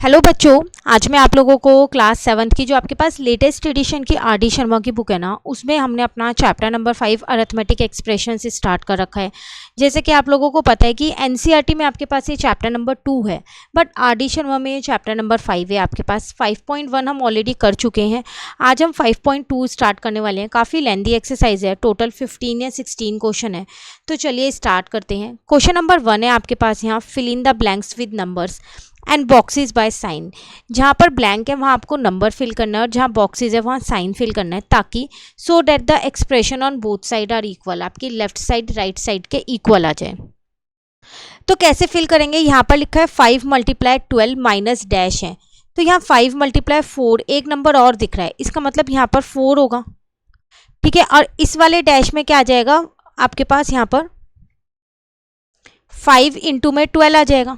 Hello बच्चों, आज मैं आप लोगों को क्लास 7th की जो आपके पास लेटेस्ट एडिशन की आर डी शर्मा की बुक है ना, उसमें हमने अपना चैप्टर नंबर 5 अरिथमेटिक एक्सप्रेशन से स्टार्ट कर रखा है। जैसे कि आप लोगों को पता है कि एनसीईआरटी में आपके पास ये चैप्टर नंबर 2 है, बट आर डी शर्मा में ये चैप्टर नंबर 5 है आपके पास। 5.1 हम ऑलरेडी कर चुके हैं। आज हम 5.2 स्टार्ट करने वाले हैं। काफ़ी लेंदी एक्सरसाइज है, टोटल 15 या 16 क्वेश्चन है। तो चलिए स्टार्ट करते हैं। क्वेश्चन नंबर 1 है आपके पास यहाँ, fill in the blanks with numbers and boxes by sign. जहाँ पर ब्लैंक है वहाँ आपको नंबर फिल करना है और जहाँ बॉक्सेस है वहाँ साइन फिल करना है, ताकि so that the expression on both side are equal, आपकी लेफ्ट साइड राइट साइड के इक्वल आ जाए। तो कैसे फिल करेंगे? यहाँ पर लिखा है 5 × 12 माइनस डैश है, तो यहाँ 5 × 4 एक नंबर और दिख रहा है, इसका मतलब यहाँ पर 4 होगा। ठीक है, और इस वाले डैश में क्या आ जाएगा आपके पास, यहाँ पर 5 इंटू में 12 आ जाएगा।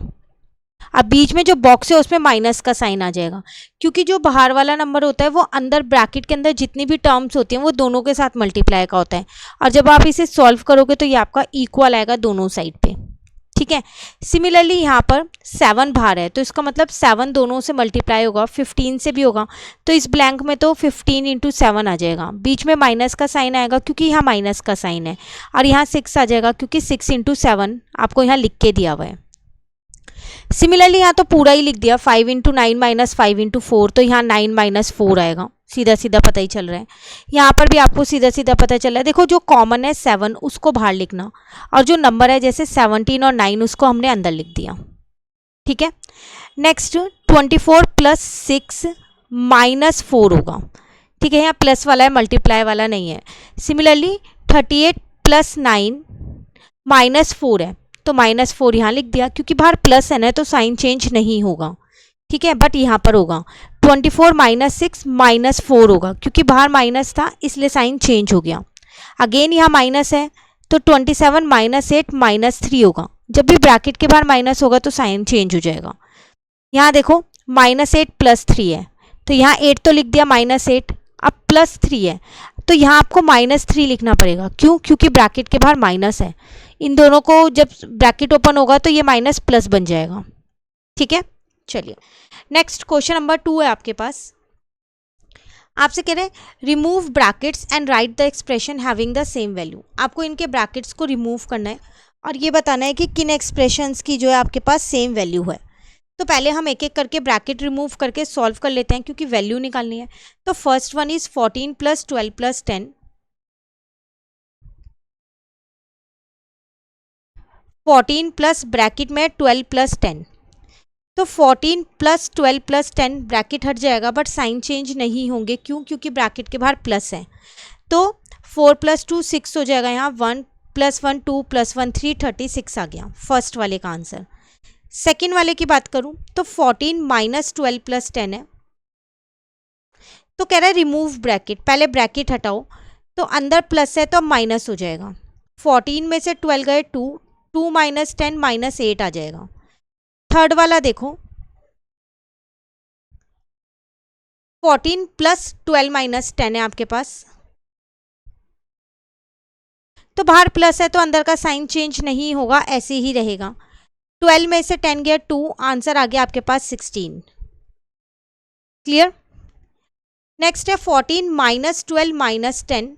अब बीच में जो बॉक्स है उसमें माइनस का साइन आ जाएगा, क्योंकि जो बाहर वाला नंबर होता है वो अंदर ब्रैकेट के अंदर जितनी भी टर्म्स होती हैं वो दोनों के साथ मल्टीप्लाई का होता है, और जब आप इसे सॉल्व करोगे तो ये आपका इक्वल आएगा दोनों साइड पे। ठीक है, सिमिलरली यहाँ पर 7 बाहर है, तो इसका मतलब 7 दोनों से मल्टीप्लाई होगा, 15 से भी होगा, तो इस ब्लैंक में तो 15 × 7 आ जाएगा। बीच में माइनस का साइन आएगा क्योंकि यहाँ माइनस का साइन है, और यहाँ 6 आ जाएगा क्योंकि 6 × 7 आपको यहाँ लिख के दिया हुआ है। सिमिलरली यहाँ तो पूरा ही लिख दिया, 5 × 9 माइनस 5 × 4, तो यहाँ 9 - 4 आएगा, सीधा सीधा पता ही चल रहा है। यहाँ पर भी आपको सीधा सीधा पता चल रहा है। देखो, जो कॉमन है 7 उसको बाहर लिखना, और जो नंबर है जैसे 17 और 9 उसको हमने अंदर लिख दिया। ठीक है, नेक्स्ट 24 + 6 - 4 होगा। ठीक है, यहाँ प्लस वाला है, मल्टीप्लाई वाला नहीं है। सिमिलरली 38 + 9 - 4 है, तो -4 यहाँ लिख दिया, क्योंकि बाहर प्लस है ना तो साइन चेंज नहीं होगा। ठीक है, बट यहाँ पर होगा 24 - 6 - 4 होगा, क्योंकि बाहर माइनस था इसलिए साइन चेंज हो गया। अगेन यहाँ माइनस है, तो 27 - 8 - 3 होगा। जब भी ब्रैकेट के बाहर माइनस होगा तो साइन चेंज हो जाएगा। यहाँ देखो -8 + 3 है, तो यहाँ 8 तो लिख दिया, -8, अब +3 है, तो यहाँ आपको -3 लिखना पड़ेगा। क्यों? क्योंकि ब्रैकेट के बाहर माइनस है। इन दोनों को जब ब्रैकेट ओपन होगा तो ये माइनस प्लस बन जाएगा। ठीक है, चलिए नेक्स्ट क्वेश्चन नंबर 2 है आपके पास। आपसे कह रहे हैं remove brackets and right the expression having the same value. आपको इनके ब्रैकेट्स को रिमूव करना है और ये बताना है कि किन एक्सप्रेशंस की जो है आपके पास सेम वैल्यू है। तो पहले हम एक एक करके ब्रैकेट रिमूव करके सॉल्व कर लेते हैं, क्योंकि वैल्यू निकालनी है। तो first one is 14 + 12 + 10, 14 plus bracket में 12 + 10, तो 14 + 12 + 10 ब्रैकेट हट जाएगा, बट साइन चेंज नहीं होंगे। क्यों? क्योंकि ब्रैकेट के बाहर प्लस है। तो 4 + 2 6 हो जाएगा, यहाँ 1 + 1 2 + 1 3 36 आ गया फर्स्ट वाले का आंसर। सेकेंड वाले की बात करूं तो 14 - 12 + 10 है, तो कह रहा है रिमूव ब्रैकेट। पहले ब्रैकेट हटाओ, तो अंदर प्लस है तो अब माइनस हो जाएगा। 14 में से 12 गए 2, 2 - 10 -8 आ जाएगा। थर्ड वाला देखो, 14 + 12 - 10 है आपके पास, तो बाहर प्लस है तो अंदर का साइन चेंज नहीं होगा, ऐसे ही रहेगा। 12 में से 10 गया 2, आंसर आ गया आपके पास 16। क्लियर? नेक्स्ट है 14 - 12 - 10,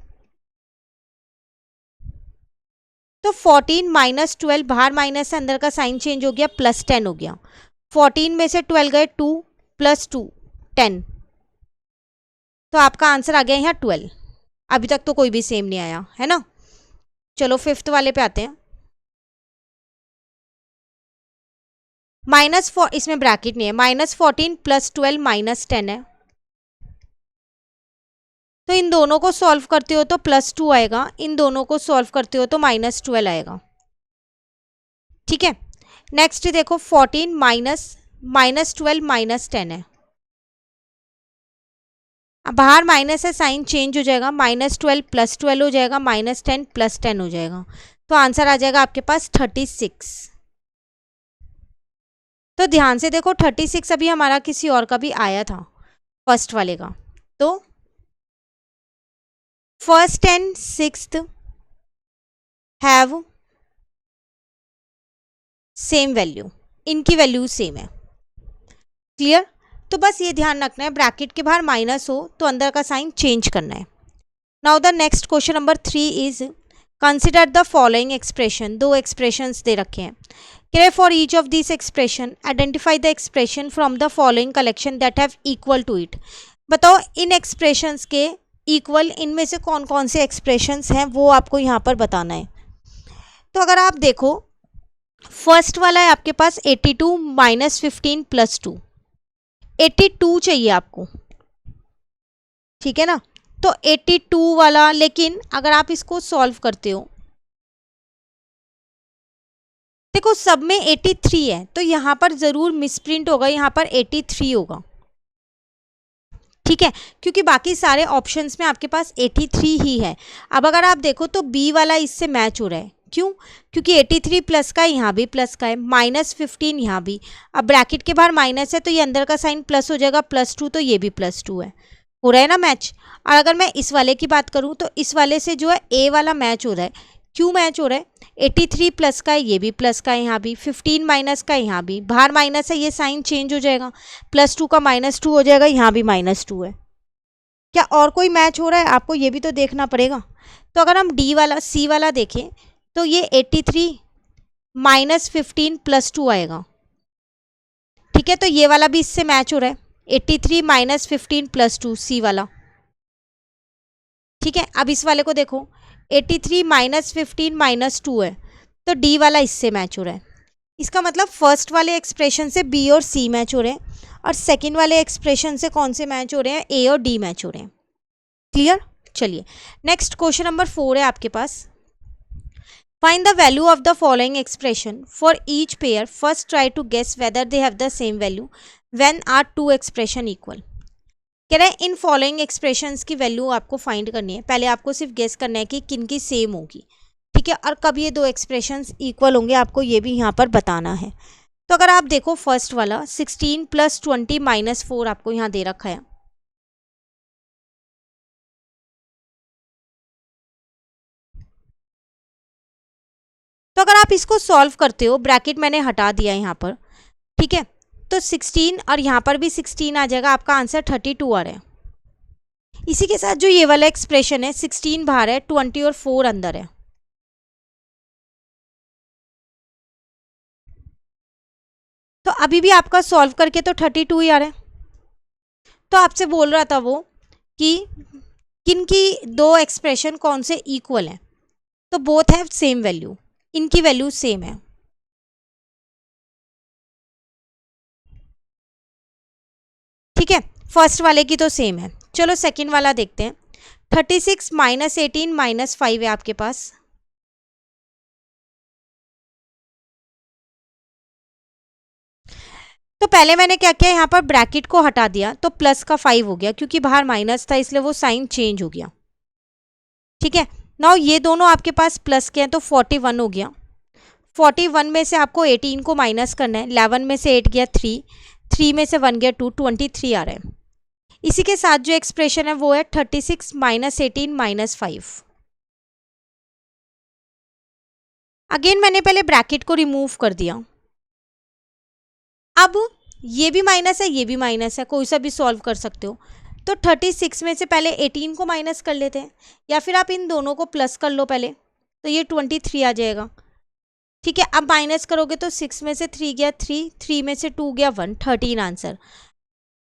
तो 14 - 12 बाहर माइनस है, अंदर का साइन चेंज हो गया, +10 हो गया। 14 में से 12 गए 2 + 2 10, तो आपका आंसर आ गया यहाँ 12। अभी तक तो कोई भी सेम नहीं आया है ना। चलो फिफ्थ वाले पे आते हैं। -4, इसमें ब्रैकेट नहीं है, -14 + 12 - 10 है, तो इन दोनों को सॉल्व करते हो तो +2 आएगा, इन दोनों को सॉल्व करते हो तो -12 आएगा। ठीक है, नेक्स्ट देखो 14 -12 - 10 है, अब बाहर माइनस है, साइन चेंज हो जाएगा, -12 + 12 हो जाएगा, -10 + 10 हो जाएगा, तो आंसर आ जाएगा आपके पास 36। तो ध्यान से देखो 36 अभी हमारा किसी और का भी आया था, फर्स्ट वाले का। तो first and sixth have same value, इनकी वैल्यू सेम है। क्लियर? तो बस ये ध्यान रखना है, ब्रैकेट के बाहर माइनस हो तो अंदर का साइन चेंज करना है। Now the next question number 3 is consider the following expression. दो एक्सप्रेशंस दे रखे हैं। कह for each of this expression identify the expression from the following collection that have equal to it. बताओ इन एक्सप्रेशंस के इक्वल इनमें से कौन कौन से एक्सप्रेशंस हैं, वो आपको यहाँ पर बताना है। तो अगर आप देखो, फर्स्ट वाला है आपके पास 82 माइनस 15 प्लस 2, 82 चाहिए आपको, ठीक है ना। तो 82 वाला, लेकिन अगर आप इसको सॉल्व करते हो, देखो सब में 83 है तो यहाँ पर ज़रूर मिसप्रिंट होगा, यहाँ पर 83 होगा, ठीक है, क्योंकि बाकी सारे ऑप्शंस में आपके पास 83 ही है। अब अगर आप देखो तो बी वाला इससे मैच हो रहा है, क्यों? क्योंकि 83 प्लस का है, यहाँ भी प्लस का है, माइनस 15 यहाँ भी। अब ब्रैकेट के बाहर माइनस है तो ये अंदर का साइन प्लस हो जाएगा, प्लस 2 तो ये भी प्लस 2 है, हो रहा है ना मैच। और अगर मैं इस वाले की बात करूँ तो इस वाले से जो है ए वाला मैच हो रहा है। क्यों मैच हो रहा है? 83 प्लस का है, ये भी प्लस का है, यहाँ भी 15 माइनस का है, यहाँ भी बाहर माइनस है, ये साइन चेंज हो जाएगा, प्लस 2 का माइनस 2 हो जाएगा, यहाँ भी माइनस 2 है। क्या और कोई मैच हो रहा है? आपको ये भी तो देखना पड़ेगा। तो अगर हम डी वाला सी वाला देखें तो ये 83 माइनस 15 प्लस 2 आएगा, ठीक है, तो ये वाला भी इससे मैच हो रहा है, 83 माइनस 15 प्लस 2 सी वाला, ठीक है। अब इस वाले को देखो, 83 माइनस 15 माइनस 2 है, तो डी वाला इससे मैच हो रहा है। इसका मतलब फर्स्ट वाले एक्सप्रेशन से बी और सी मैच हो रहे हैं और सेकंड वाले एक्सप्रेशन से कौन से मैच हो रहे हैं? ए और डी मैच हो रहे हैं। क्लियर? चलिए नेक्स्ट क्वेश्चन नंबर 4 है आपके पास। Find the value of the following expression for each pair. First try to guess whether they have the same value when are two expression equal. कह रहे हैं इन फॉलोइंग एक्सप्रेशंस की value आपको find करनी है। पहले आपको सिर्फ गेस करना है कि किन की सेम होगी, ठीक है, और कब ये दो एक्सप्रेशंस इक्वल होंगे आपको ये भी यहाँ पर बताना है। तो अगर आप देखो फर्स्ट वाला 16 प्लस 20 माइनस 4 आपको यहाँ दे रखा है। तो अगर आप इसको सॉल्व करते हो, ब्रैकेट मैंने हटा दिया यहाँ पर, ठीक है, तो 16 और यहाँ पर भी 16 आ जाएगा, आपका आंसर 32 आ रहा है। इसी के साथ जो ये वाला एक्सप्रेशन है 16 बाहर है, 20 और 4 अंदर है, तो अभी भी आपका सॉल्व करके तो 32 ही आ रहा है। तो आपसे बोल रहा था वो कि किन की दो एक्सप्रेशन कौन से इक्वल हैं, तो बोथ हैव सेम वैल्यू, इनकी वैल्यू सेम है, ठीक है, फर्स्ट वाले की तो सेम है। चलो सेकंड वाला देखते हैं। 36 माइनस 18 माइनस 5 है आपके पास। तो पहले मैंने क्या किया, यहाँ पर ब्रैकेट को हटा दिया तो प्लस का 5 हो गया, क्योंकि बाहर माइनस था इसलिए वो साइन चेंज हो गया, ठीक है। नाउ ये दोनों आपके पास प्लस के हैं तो 41 हो गया। 41 में से आपको 18 को माइनस करना है, 11 में से 8 गया 3, 3 में से 1 गया 2, 23 आ रहा है। इसी के साथ जो एक्सप्रेशन है वो है 36 माइनस 18 माइनस 5। अगेन मैंने पहले ब्रैकेट को रिमूव कर दिया। अब ये भी माइनस है, ये भी माइनस है, कोई सा भी सॉल्व कर सकते हो। तो 36 में से पहले 18 को माइनस कर लेते हैं, या फिर आप इन दोनों को प्लस कर लो पहले, तो ये 23 आ जाएगा, ठीक है। अब माइनस करोगे तो 6 में से 3 गया 3, 3 में से 2 गया 1, 13 आंसर।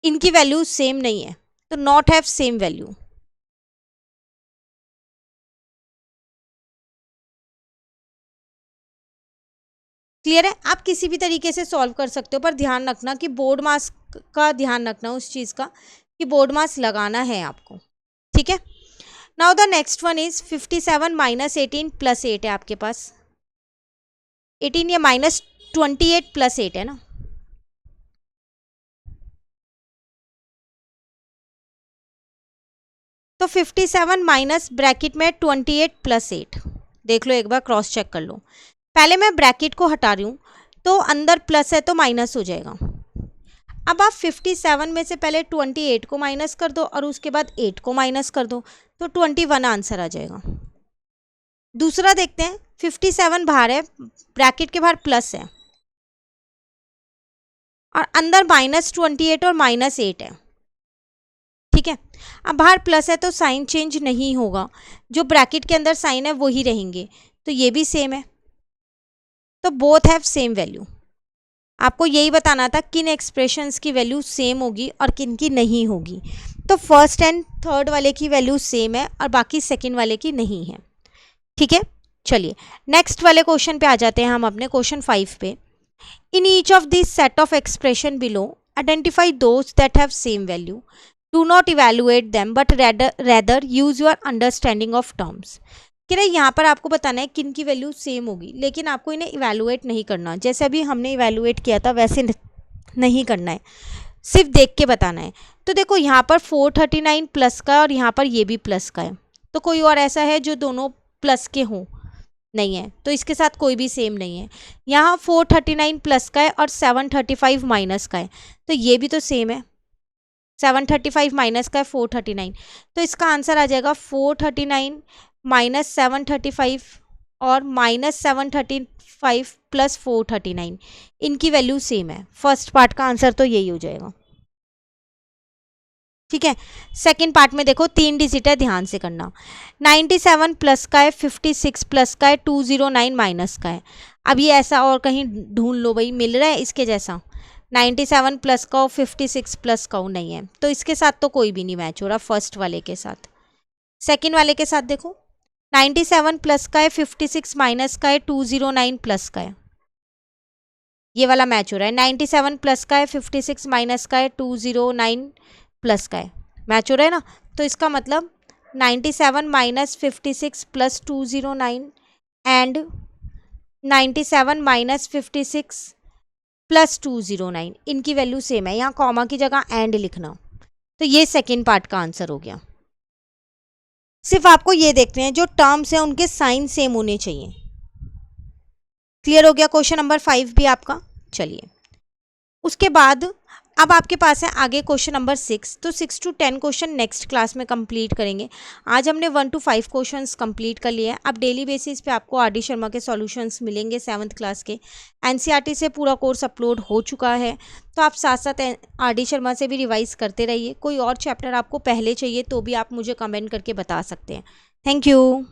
इनकी वैल्यू सेम नहीं है, तो not have same value. Clear है? आप किसी भी तरीके से सॉल्व कर सकते हो, पर ध्यान रखना कि बोर्ड मास का ध्यान रखना उस चीज़ का कि बोर्ड मास लगाना है आपको, ठीक है। Now the next one is 57 minus 18 plus 8 है आपके पास। 18 या माइनस 28 प्लस 8 है ना, तो 57 माइनस ब्रैकेट में 28 प्लस 8, देख लो एक बार क्रॉस चेक कर लो। पहले मैं ब्रैकेट को हटा रही हूँ तो अंदर प्लस है तो माइनस हो जाएगा। अब आप 57 में से पहले 28 को माइनस कर दो और उसके बाद 8 को माइनस कर दो, तो 21 आंसर आ जाएगा। दूसरा देखते हैं, 57 बाहर है, ब्रैकेट के बाहर प्लस है, और अंदर -28 और -8 है, ठीक है। अब बाहर प्लस है तो साइन चेंज नहीं होगा, जो ब्रैकेट के अंदर साइन है वही रहेंगे, तो ये भी सेम है, तो बोथ हैव सेम वैल्यू। आपको यही बताना था किन एक्सप्रेशंस की वैल्यू सेम होगी और किन की नहीं होगी। तो फर्स्ट एंड थर्ड वाले की वैल्यू सेम है और बाकी सेकंड वाले की नहीं है, ठीक है। चलिए नेक्स्ट वाले क्वेश्चन पे आ जाते हैं हम, अपने क्वेश्चन 5 पे। In each of this set of expression below identify those that have same value, do not evaluate them but rather use your understanding of terms. कह रहे यहाँ पर आपको बताना है किन की वैल्यू सेम होगी, लेकिन आपको इन्हें इवेलुएट नहीं करना, जैसे अभी हमने इवेलुएट किया था वैसे नहीं करना है, सिर्फ देख के बताना है। तो देखो यहाँ पर 439 प्लस का और यहाँ पर ये भी प्लस का है, तो कोई और ऐसा है जो दोनों प्लस के हों? नहीं है, तो इसके साथ कोई भी सेम नहीं है। यहाँ 439 प्लस का है और 735 माइनस का है, तो ये भी तो सेम है। 735 माइनस का है 439, तो इसका आंसर आ जाएगा 439 माइनस 735 और -735 प्लस 439, इनकी वैल्यू सेम है। फर्स्ट पार्ट का आंसर तो यही हो जाएगा, ठीक है। सेकंड पार्ट में देखो 3 डिजिट है, ध्यान से करना। 97 प्लस का है, 56 प्लस का है, 209 माइनस का है। अब ये ऐसा और कहीं ढूंढ लो भाई, मिल रहा है इसके जैसा? 97 प्लस का हो, 56 प्लस का हो, नहीं है, तो इसके साथ तो कोई भी नहीं मैच हो रहा फर्स्ट वाले के साथ। सेकंड वाले के साथ देखो, 97 प्लस का है, 56 माइनस का है, 209 प्लस का है, ये वाला मैच हो रहा है। 97 प्लस का है, 56 माइनस का है, 209 प्लस का है, मैच हो रहा है ना। तो इसका मतलब 97 minus 56 plus 209 and 97 minus 56 plus 209, इनकी वैल्यू सेम है। यहाँ कॉमा की जगह एंड लिखना, तो ये सेकेंड पार्ट का आंसर हो गया। सिर्फ आपको ये देखते हैं जो टर्म्स हैं उनके साइन सेम होने चाहिए। क्लियर हो गया क्वेश्चन नंबर 5 भी आपका। चलिए उसके बाद अब आपके पास है आगे क्वेश्चन नंबर 6। तो 6 to 10 क्वेश्चन नेक्स्ट क्लास में कंप्लीट करेंगे। आज हमने 1 to 5 क्वेश्चंस कंप्लीट कर लिए हैं। अब डेली बेसिस पे आपको आर डी शर्मा के सॉल्यूशंस मिलेंगे 7th क्लास के। एनसीईआरटी से पूरा कोर्स अपलोड हो चुका है, तो आप साथ साथ आर डी शर्मा से भी रिवाइज करते रहिए। कोई और चैप्टर आपको पहले चाहिए तो भी आप मुझे कमेंट करके बता सकते हैं। Thank you.